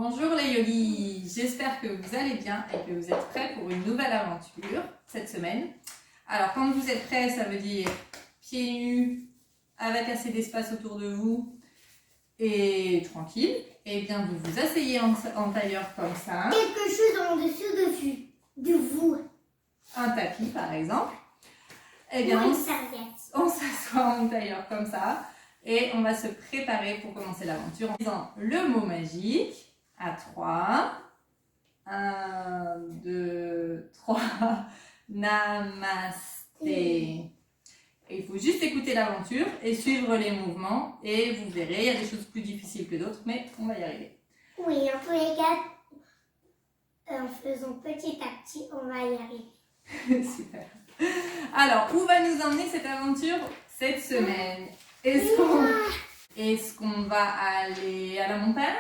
Bonjour les yogis, j'espère que vous allez bien et que vous êtes prêts pour une nouvelle aventure cette semaine. Alors quand vous êtes prêts, ça veut dire pieds nus, avec assez d'espace autour de vous et tranquille. Et bien vous vous asseyez en tailleur comme ça. Quelque chose en dessus de vous. Un tapis par exemple. Et bien Ou une serviette. On s'assoit en tailleur comme ça et on va se préparer pour commencer l'aventure en disant le mot magique. À 3. 1, 2, 3. Namasté. Il faut juste écouter l'aventure et suivre les mouvements et vous verrez, il y a des choses plus difficiles que d'autres, mais on va y arriver. Oui, en tous les cas, en faisant petit à petit, on va y arriver. Super. Alors, où va nous emmener cette aventure cette semaine? Est-ce qu'on va aller à la montagne?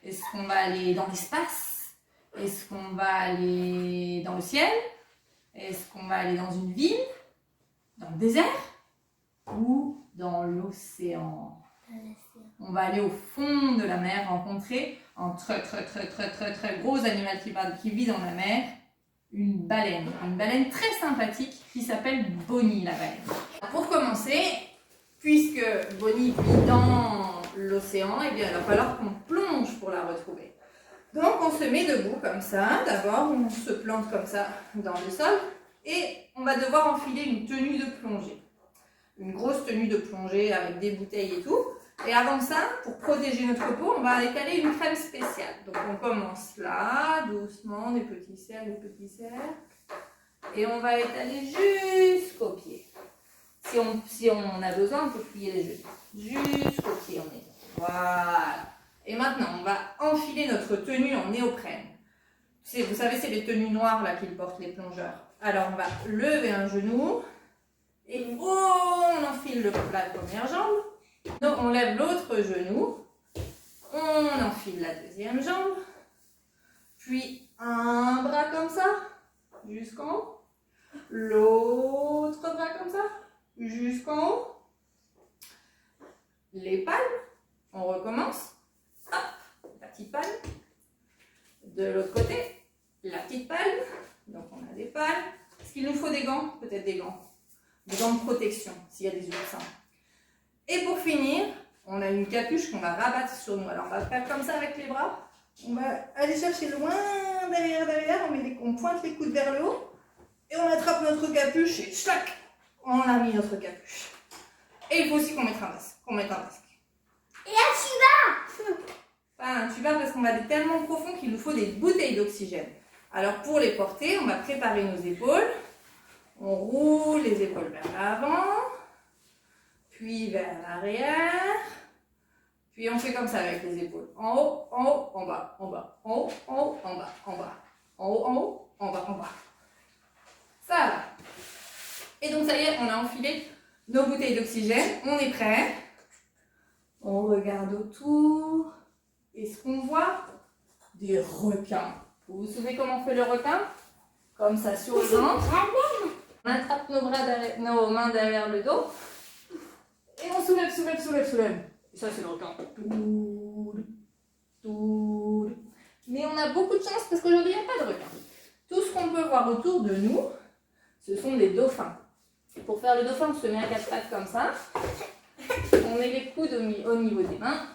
Est-ce qu'on va aller dans l'espace? Est-ce qu'on va aller dans le ciel? Est-ce qu'on va aller dans une ville? Dans le désert? Ou dans l'océan? On va aller au fond de la mer rencontrer un très gros animal qui vit dans la mer, une baleine très sympathique qui s'appelle Bonnie la baleine. Pour commencer, puisque Bonnie vit dans l'océan, eh bien, il va falloir qu'on plonge pour la retrouver. Donc on se met debout comme ça, d'abord on se plante comme ça dans le sol et on va devoir enfiler une tenue de plongée. Une grosse tenue de plongée avec des bouteilles et tout. Et avant ça, pour protéger notre peau, on va étaler une crème spéciale. Donc on commence là, doucement, des petits cercles. Et on va étaler jusqu'aux pieds. Si on a besoin, on peut plier les genoux. Jusqu'aux pieds, on est. Voilà. Et maintenant, on va enfiler notre tenue en néoprène. Vous savez, c'est les tenues noires là qu'ils portent les plongeurs. Alors, on va lever un genou. Et on enfile la première jambe. Donc, on lève l'autre genou. On enfile la deuxième jambe. Puis, un bras comme ça, jusqu'en haut. L'autre bras comme ça, jusqu'en haut. Les palmes. On recommence. Hop, la petite palme. De l'autre côté, la petite palme. Donc, on a des palmes. Est-ce qu'il nous faut des gants? Peut-être des gants. Des gants de protection, s'il y a des oursins. Et pour finir, on a une capuche qu'on va rabattre sur nous. Alors, on va faire comme ça avec les bras. On va aller chercher loin derrière. On pointe les coudes vers le haut. Et on attrape notre capuche et tchac, on a mis notre capuche. Et il faut aussi qu'on mette un masque. Et un tuba! Pas un tuba parce qu'on va aller tellement profond qu'il nous faut des bouteilles d'oxygène. Alors pour les porter, on va préparer nos épaules. On roule les épaules vers l'avant, puis vers l'arrière. Puis on fait comme ça avec les épaules. En haut, en bas, en bas. En haut, en bas, en bas. En haut, en bas. Ça va. Et donc ça y est, on a enfilé nos bouteilles d'oxygène. On est prêt. On regarde autour. Est-ce qu'on voit des requins? Vous vous souvenez comment on fait le requin? Comme ça sur le ventre. On attrape nos mains derrière le dos. Et on soulève. Et ça c'est le requin. Mais on a beaucoup de chance parce qu'aujourd'hui il n'y a pas de requin. Tout ce qu'on peut voir autour de nous, ce sont des dauphins. Pour faire le dauphin, on se met à quatre pattes comme ça. On met les coudes au niveau des mains.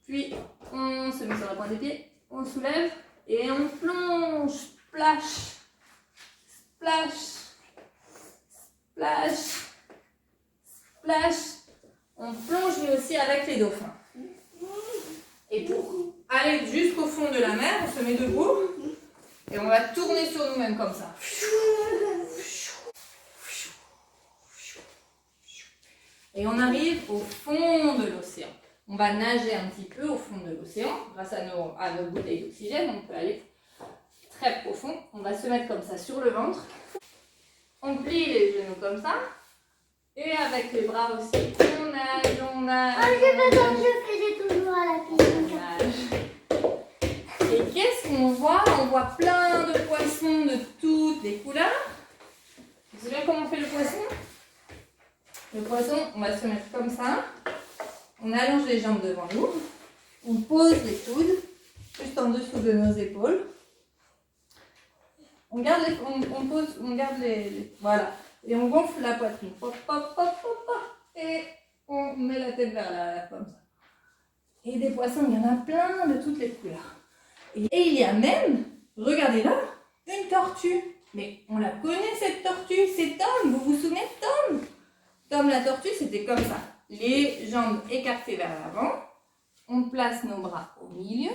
Puis, on se met sur la pointe des pieds. On soulève et on plonge. Splash. On plonge nous aussi avec les dauphins. Et pour aller jusqu'au fond de la mer, on se met debout. Et on va tourner sur nous-mêmes comme ça. Et on arrive au fond de l'océan. On va nager un petit peu au fond de l'océan. Grâce à nos bouteilles d'oxygène, on peut aller très profond. On va se mettre comme ça sur le ventre. On plie les genoux comme ça. Et avec les bras aussi, on nage. Je faisais toujours à la piscine. Et qu'est-ce qu'on voit? On voit plein de poissons de toutes les couleurs. Vous savez comment on fait le poisson? Le poisson, on va se mettre comme ça. On allonge les jambes devant nous. On pose les coudes juste en dessous de nos épaules. On garde voilà. Et on gonfle la poitrine. Hop, hop, hop, hop, hop. Et on met la tête vers l'arrière comme ça. Et des poissons, il y en a plein de toutes les couleurs. Et il y a même, regardez là, une tortue. Mais on la connaît cette tortue, c'est Tom. Vous vous souvenez de Tom? Tom la tortue, c'était comme ça. Les jambes écartées vers l'avant. On place nos bras au milieu.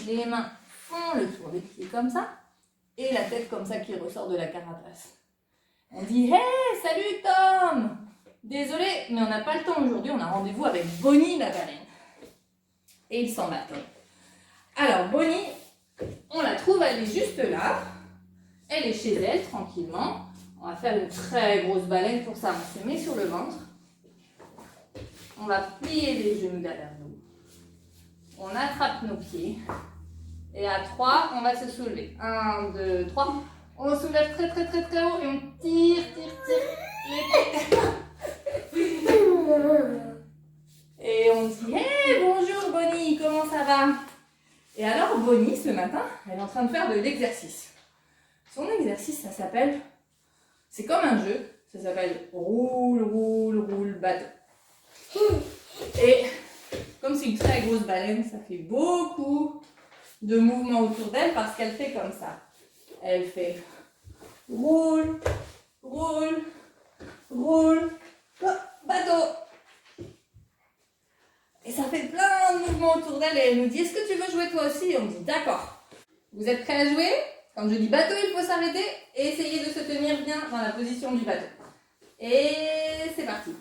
Les mains font le tour des pieds comme ça. Et la tête comme ça qui ressort de la carapace. On dit « Hey, salut Tom !» Désolé, mais on n'a pas le temps aujourd'hui. On a rendez-vous avec Bonnie la baleine. Et il s'en va, Tom. Alors, Bonnie, on la trouve, elle est juste là. Elle est chez elle, tranquillement. On va faire une très grosse baleine pour ça. On se met sur le ventre. On va plier les genoux derrière nous. On attrape nos pieds. Et à 3, on va se soulever. 1, 2, 3. On soulève très très très très haut et on tire les pieds. Et on dit « Hey, bonjour Bonnie, comment ça va ?» Et alors Bonnie, ce matin, elle est en train de faire de l'exercice. Son exercice, ça s'appelle, c'est comme un jeu, ça s'appelle roule, roule, roule, bateau. Et comme c'est une très grosse baleine, ça fait beaucoup de mouvements autour d'elle parce qu'elle fait comme ça. Elle fait roule, roule, roule, bateau. Et ça fait plein de mouvements autour d'elle et elle nous dit « Est-ce que tu veux jouer toi aussi ?» Et on dit « D'accord. Vous êtes prêts à jouer ?» Quand je dis bateau, il faut s'arrêter et essayer de se tenir bien dans la position du bateau. Et c'est parti.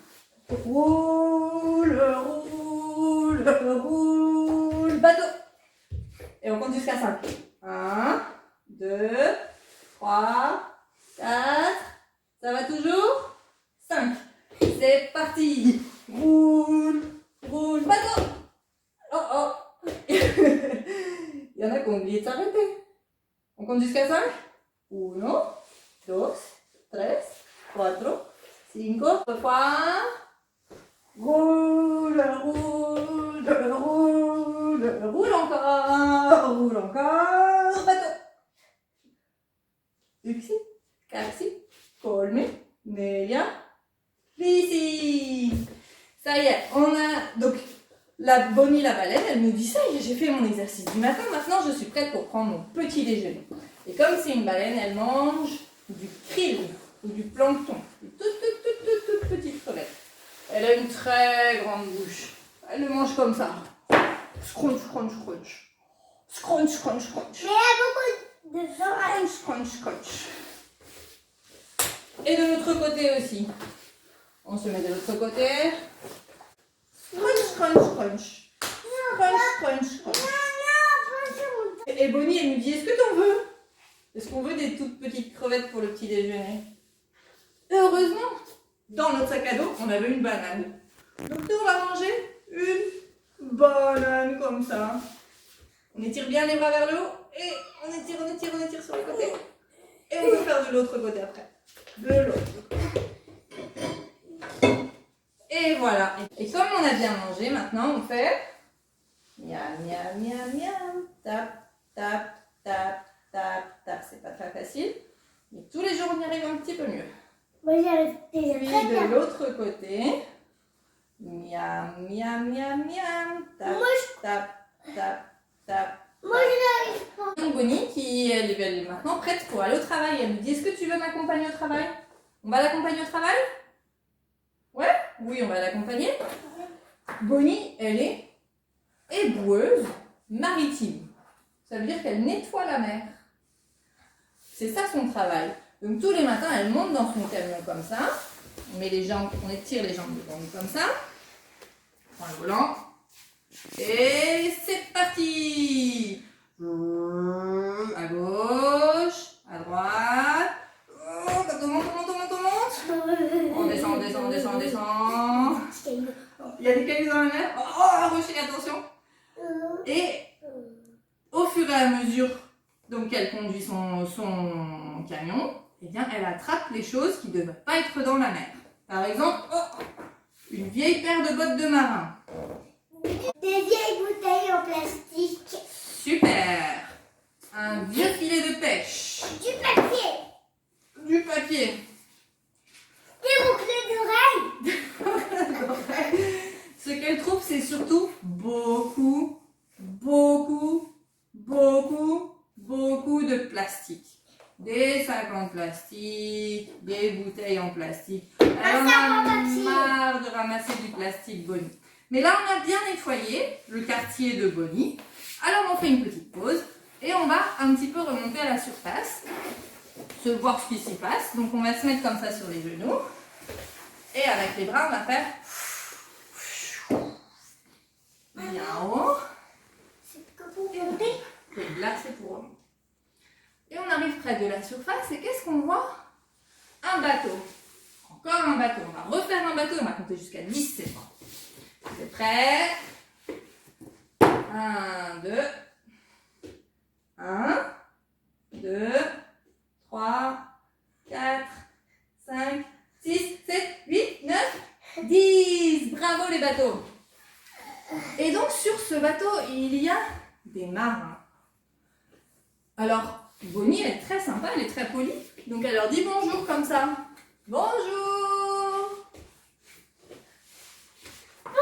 Roule, roule, roule, bateau. Et on compte jusqu'à 5. 1, 2, 3, 4. Ça va toujours? 5. C'est parti. Roule, roule, bateau. Oh oh. Il y en a qui ont oublié de s'arrêter. On compte jusqu'à 5. 1, 2, 3, 4, 5. 3 fois. Roule, roule, roule, roule encore, bateau. Yksi, kaksi, kolme, neljä, viisi. Ça y est, on a donc la Bonnie la baleine, elle nous dit ça y est, j'ai fait mon exercice du matin, maintenant je suis prête pour prendre mon petit déjeuner. Et comme c'est une baleine, elle mange du krill ou du plancton, une toute petite crevette. Elle a une très grande bouche. Elle le mange comme ça. Scrunch, crunch, crunch. Scrunch, crunch, crunch. Mais il y a beaucoup de gens. Scrunch, crunch, crunch. Et de l'autre côté aussi. On se met de l'autre côté. Scrunch, crunch, crunch. Crunch, crunch, crunch. Et Bonnie, elle nous dit, est-ce que t'en veux? Est-ce qu'on veut des toutes petites crevettes pour le petit déjeuner? Heureusement, dans notre sac à dos, on avait une banane. Donc nous, on va manger une banane comme ça. On étire bien les bras vers le haut et on étire sur les côtés. Et on peut faire de l'autre côté après. De l'autre. Et voilà. Et comme on a bien mangé, maintenant on fait miam, miam, miam, miam. Tap, tap, tap, tap, tap. C'est pas très facile. Mais tous les jours, on y arrive un petit peu mieux. Moi, j'y arrive déjà Puis très bien. de l'autre côté, miam, miam, miam, miam, tap, Moi, tap, tap, tap. Moi, je n'arrive pas. Donc Bonnie, qui elle est maintenant prête pour aller au travail, elle me dit, est-ce que tu veux m'accompagner au travail? On va l'accompagner au travail? Ouais? Oui, on va l'accompagner. Bonnie, elle est éboueuse maritime. Ça veut dire qu'elle nettoie la mer. C'est ça son travail. Donc tous les matins, elle monte dans son camion comme ça. On met les jambes, on étire les jambes devant nous comme ça. On prend le volant. Et c'est parti. À gauche, à droite. Oh, quand on monte, on descend, on descend, on descend, on descend. Il y a des cailloux dans la mer. Oh, Rocher, attention. Et au fur et à mesure donc qu'elle conduit son camion, eh bien, elle attrape les choses qui ne devraient pas être dans la mer. Par exemple, oh, une vieille paire de bottes de marin. Des vieilles bouteilles en plastique. Super. Un vieux filet de pêche. Du papier. Du papier. Des boucles d'oreilles. Ce qu'elle trouve, c'est surtout beaucoup de plastique. Des sacs en plastique, des bouteilles en plastique. Elle en a marre de ramasser du plastique, Bonnie. Mais là, on a bien nettoyé le quartier de Bonnie. Alors, on fait une petite pause et on va un petit peu remonter à la surface, se voir ce qui s'y passe. Donc, on va se mettre comme ça sur les genoux. Et avec les bras, on va faire bien haut. C'est que pour monter. Et là, c'est pour remonter. Et on arrive près de la surface et qu'est-ce qu'on voit? Un bateau. Encore un bateau. On va refaire un bateau. On va compter jusqu'à 10 cette fois. C'est prêt? 1, 2. 1, 2, 3, 4, 5, 6, 7, 8, 9, 10. Bravo les bateaux. Et donc sur ce bateau, il y a des marins. Alors, Bonnie, elle est très sympa, elle est très polie. Donc elle leur dit bonjour comme ça. Bonjour. Bonjour.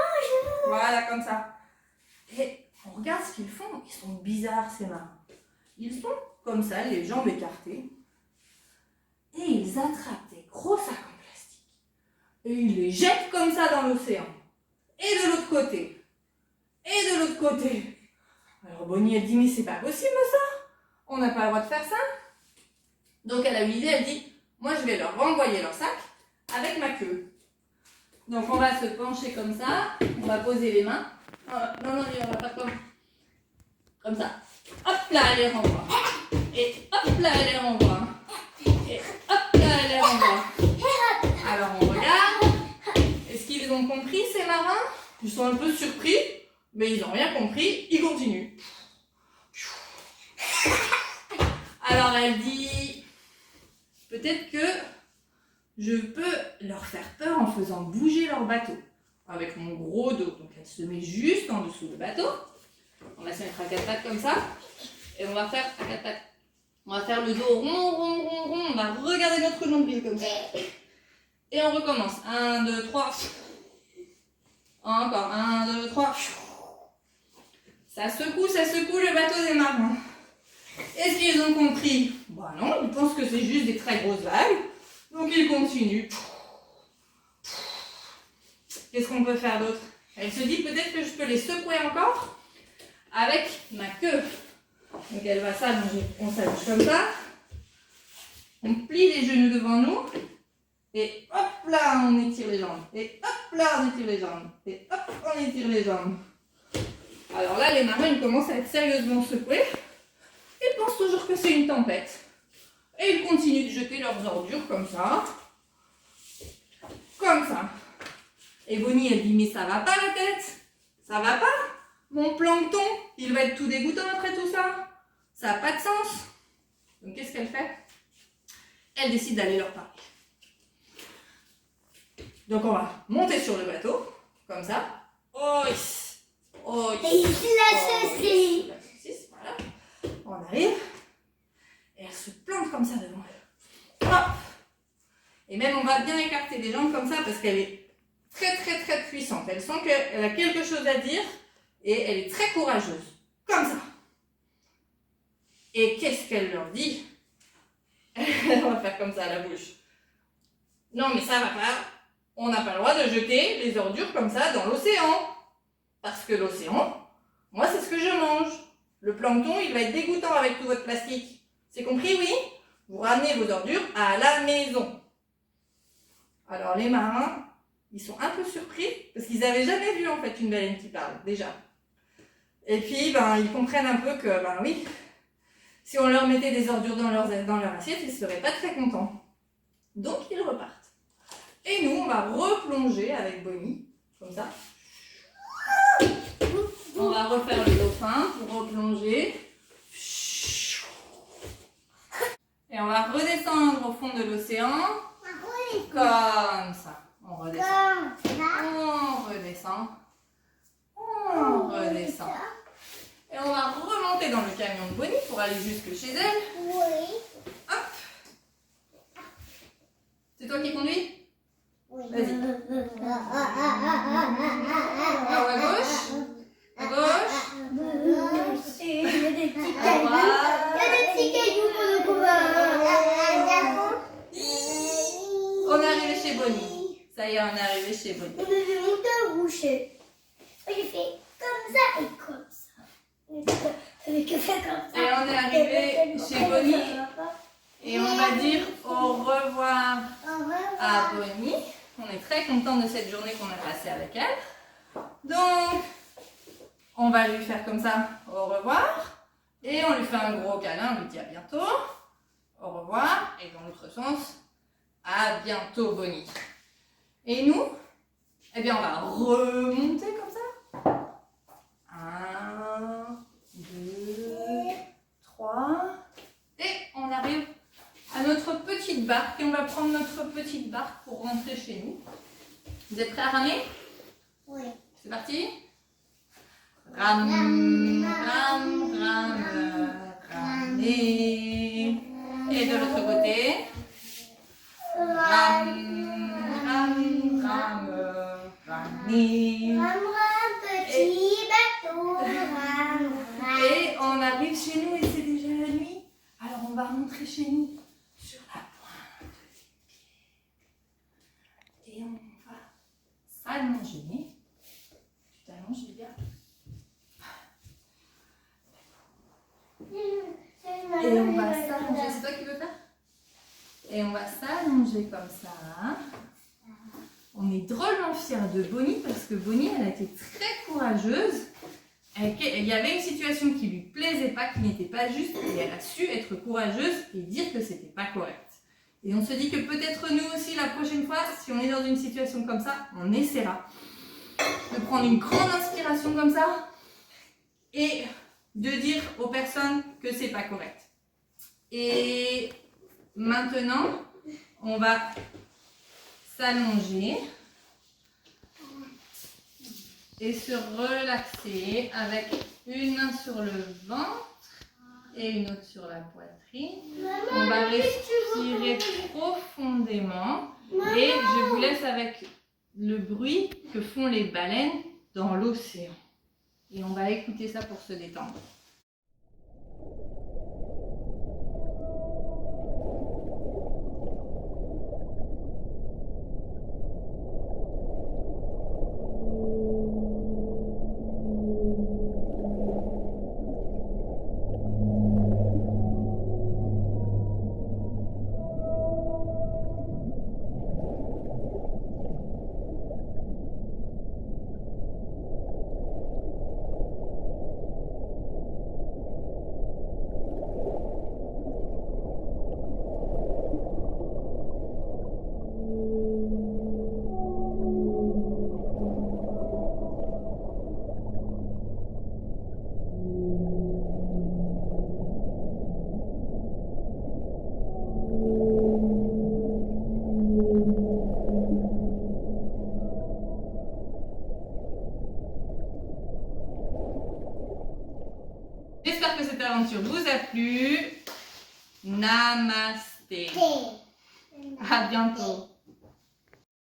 Voilà, comme ça. Et on regarde ce qu'ils font. Ils sont bizarres ces marins. Ils sont comme ça, les jambes écartées. Et ils attrapent des gros sacs en plastique. Et ils les jettent comme ça dans l'océan. Et de l'autre côté. Et de l'autre côté. Alors Bonnie, elle dit, mais c'est pas possible ça. On n'a pas le droit de faire ça. Donc elle a une idée, elle dit, moi je vais leur renvoyer leur sac avec ma queue. Donc on va se pencher comme ça, on va poser les mains. Non, on va pas comme ça. Hop là, elle les renvoie. Et hop là, elle les renvoie. Et hop là, elle les renvoie. Alors on regarde. Est-ce qu'ils ont compris ces marins? Ils sont un peu surpris, mais ils n'ont rien compris. Ils continuent. Alors elle dit, peut-être que je peux leur faire peur en faisant bouger leur bateau avec mon gros dos. Donc elle se met juste en dessous du bateau. On va se mettre à quatre pattes comme ça. Et on va faire à quatre pattes. On va faire le dos rond, rond, rond, rond. On va regarder notre nombril comme ça. Et on recommence. 1, 2, 3. Encore. 1, 2, 3. Ça secoue le bateau des marins. Est-ce qu'ils ont compris? Bah non, ils pensent que c'est juste des très grosses vagues. Donc ils continuent. Qu'est-ce qu'on peut faire d'autre? Elle se dit peut-être que je peux les secouer encore avec ma queue. Donc elle va s'allonger. On s'allonge comme ça. On plie les genoux devant nous. Et hop là, on étire les jambes. Et hop là, on étire les jambes. Et hop, on étire les jambes. Alors là, les marins, ils commencent à être sérieusement secoués. Ils pensent toujours que c'est une tempête. Et ils continuent de jeter leurs ordures comme ça. Comme ça. Et Bonnie, elle dit, mais ça va pas la tête? Ça va pas? Mon plancton, il va être tout dégoûtant après tout ça. Ça n'a pas de sens. Donc qu'est-ce qu'elle fait? Elle décide d'aller leur parler. Donc on va monter sur le bateau, comme ça. Oh, oh, Et il se lâche aussi. Voilà. On arrive. Et elle se plante comme ça devant elle. Hop. Et même on va bien écarter les jambes comme ça parce qu'elle est très puissante. Elle sent qu'elle a quelque chose à dire et elle est très courageuse. Comme ça. Et qu'est-ce qu'elle leur dit? On va faire comme ça à la bouche. Non mais ça va pas. On n'a pas le droit de jeter les ordures comme ça dans l'océan. Parce que l'océan, moi c'est ce que je mange. Le plancton, il va être dégoûtant avec tout votre plastique. C'est compris, oui? Vous ramenez vos ordures à la maison. Alors les marins, ils sont un peu surpris parce qu'ils n'avaient jamais vu en fait une baleine qui parle, déjà. Et puis, ils comprennent un peu que, oui, si on leur mettait des ordures dans leur assiette, ils ne seraient pas très contents. Donc ils repartent. Et nous, on va replonger avec Bonnie, comme ça. On va refaire le dauphin pour replonger. Et on va redescendre au fond de l'océan. Comme ça. On redescend. On redescend. On on redescend. Et on va remonter dans le camion de Bonnie pour aller jusque chez elle. Oui. Hop. C'est toi qui conduis? Oui. Vas-y. À gauche. À gauche. Il y a des petits À cailloux. droite. Il y a des petits cailloux pour le coup. On est arrivé chez Bonnie. Ça y est, on est arrivé chez Bonnie. On devait monter un rocher. J'ai fait comme ça et comme ça. J'avais que fait comme ça. Et on est arrivé chez Bonnie. Et on va dire au revoir à Bonnie. On est très content de cette journée qu'on a passée avec elle. Donc, on va lui faire comme ça, au revoir. Et on lui fait un gros câlin, on lui dit à bientôt. Au revoir. Et dans l'autre sens, à bientôt Bonnie. Et nous, eh bien on va remonter comme ça. 1, 2, 3. Et on arrive à notre petite barque. Et on va prendre notre petite barque pour rentrer chez nous. Vous êtes prêts à ramer? Oui. C'est parti? Rame, rame, rame, ramer. Et de l'autre côté. Rame, rame, rame, ramer. Petit bateau. Et on arrive chez nous et c'est déjà la nuit. Alors on va rentrer chez nous sur la pointe des pieds. Et on va s'allonger. Tu t'allonges, Julia? Et on va s'allonger. C'est toi qui veux faire? Et on va s'allonger comme ça. On est drôlement fiers de Bonnie parce que Bonnie, elle a été très courageuse. Il y avait une situation qui lui plaisait pas, qui n'était pas juste, et elle a su être courageuse et dire que c'était pas correct. Et on se dit que peut-être nous aussi, la prochaine fois, si on est dans une situation comme ça, on essaiera de prendre une grande inspiration comme ça et de dire aux personnes que c'est pas correct. Et maintenant, on va s'allonger et se relaxer avec une main sur le ventre et une autre sur la poitrine. On va respirer profondément et je vous laisse avec le bruit que font les baleines dans l'océan. Et on va écouter ça pour se détendre. J'espère que cette aventure vous a plu. Namasté. À bientôt.